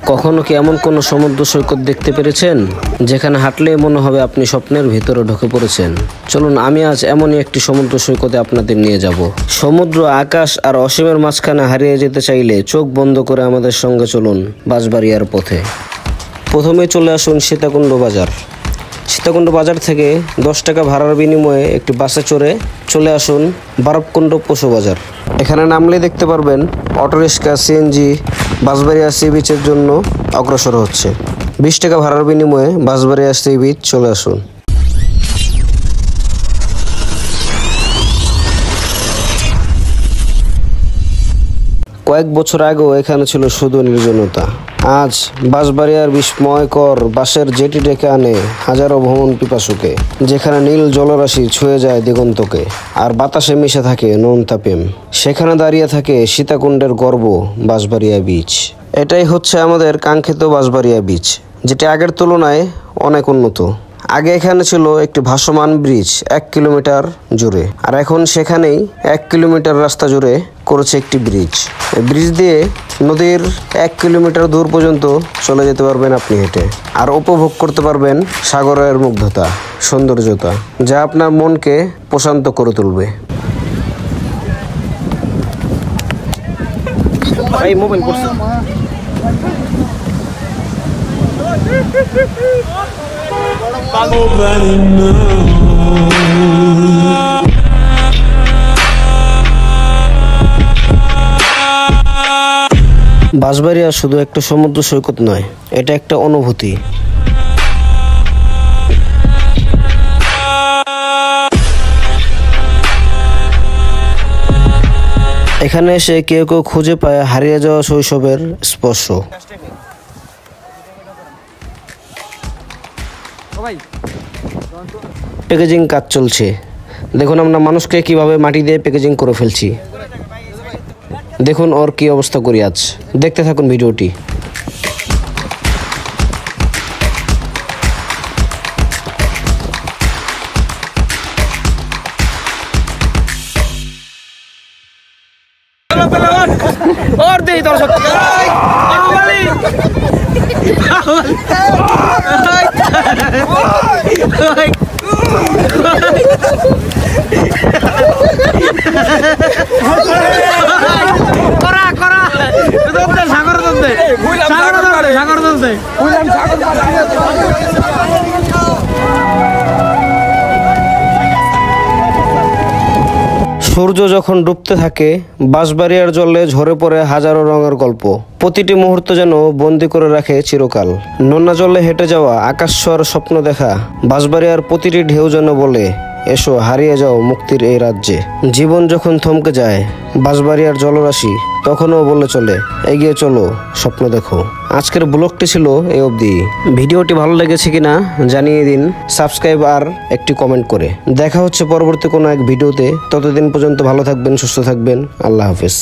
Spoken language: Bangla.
কখনো কি এমন কোনো সমুদ্র সৈকত দেখতে পেরেছেন যেখানে হাঁটলে মনে হবে আপনি স্বপ্নের ভিতরে ঢুকে পড়েছেন? চলুন আমি আজ এমনই একটি সমুদ্র সৈকতে আপনাদের নিয়ে যাব। সমুদ্র, আকাশ আর অসীমের মাঝখানে হারিয়ে যেতে চাইলে চোখ বন্ধ করে আমাদের সঙ্গে চলুন বাঁশবাড়িয়ার পথে। প্রথমে চলে আসুন সীতাকুণ্ড বাজার। সীতাকুণ্ড বাজার থেকে 10 টাকা ভাড়ার বিনিময়ে একটি বাসে চড়ে চলে আসুন বারবকুণ্ড পশু বাজার। এখানে নামলে দেখতে পারবেন অটোরিক্সা, সিএনজি বাঁশবাড়িয়া সি বিচের জন্য অগ্রসর হচ্ছে। 20 টাকা ভাড়ার বিনিময়ে বাঁশবাড়িয়া সি বিচ চলে আসুন। কয়েক বছর আগেও এখানে ছিল শুধু নির্জনতা। আজ বাঁশবাড়িয়ার বিস্ময়কর বাঁশের জেটি ডেকে আনে হাজারো ভ্রমণ পিপাসুকে, যেখানে নীল জলরাশি ছুঁয়ে যায় দিগন্তকে আর বাতাসে মিশে থাকে নোনতা প্রেম। সেখানে দাঁড়িয়ে থাকে সীতাকুণ্ডের গর্ব বাঁশবাড়িয়া বিচ। এটাই হচ্ছে আমাদের কাঙ্ক্ষিত বাঁশবাড়িয়া বিচ, যেটি আগের তুলনায় অনেক উন্নত। আগে এখানে ছিল একটি ভাসমান ব্রিজ 1 কিলোমিটার জুড়ে, আর এখন সেখানেই 1 কিলোমিটার রাস্তা জুড়ে করেছে একটি ব্রিজ। এই ব্রিজ দিয়ে নদীর 1 কিলোমিটার দূর পর্যন্ত চলে যেতে পারবেন আপনি হেঁটে, আর উপভোগ করতে পারবেন সাগরের মুগ্ধতা, সৌন্দর্যতা, যা আপনার মনকে প্রশান্ত করে তুলবে। বাঁশবাড়িয়া শুধু একটা সমুদ্র সৈকত নয়, এটা একটা অনুভূতি। এখানে এসে কেউ কেউ খুঁজে পায় হারিয়ে যাওয়া শৈশবের স্পর্শ। প্যাকেজিং কাজ চলছে, দেখুন আমরা মানুষকে কিভাবে মাটি দিয়ে প্যাকেজিং করে ফেলছি। দেখুন ওর কি অবস্থা করি আজ। দেখতে থাকুন ভিডিওটি। সূর্য যখন ডুবতে থাকে, বাঁশবাড়িয়ার জলে ঝরে পড়ে হাজারো রঙের গল্প। প্রতিটি মুহূর্ত যেন বন্দি করে রাখে চিরকাল। নোনা জলে হেঁটে যাওয়া, আকাশ ছোঁয়ার স্বপ্ন দেখা, বাঁশবাড়িয়ার প্রতিটি ঢেউ যেন বলে, এসো হারিয়ে যাও মুক্তির এই রাজ্যে। জীবন যখন থমকে যায়, বাঁশবাড়িয়ার জলরাশি তখনও বলে চলে, এগিয়ে চলো, স্বপ্ন দেখো। আজকের ব্লগটি ছিল এই অবধি। ভিডিওটি ভালো লেগেছে কিনা জানিয়ে দিন সাবস্ক্রাইব আর একটি কমেন্ট করে। দেখা হচ্ছে পরবর্তী কোনো এক ভিডিওতে। ততদিন পর্যন্ত ভালো থাকবেন, সুস্থ থাকবেন। আল্লাহ হাফেজ।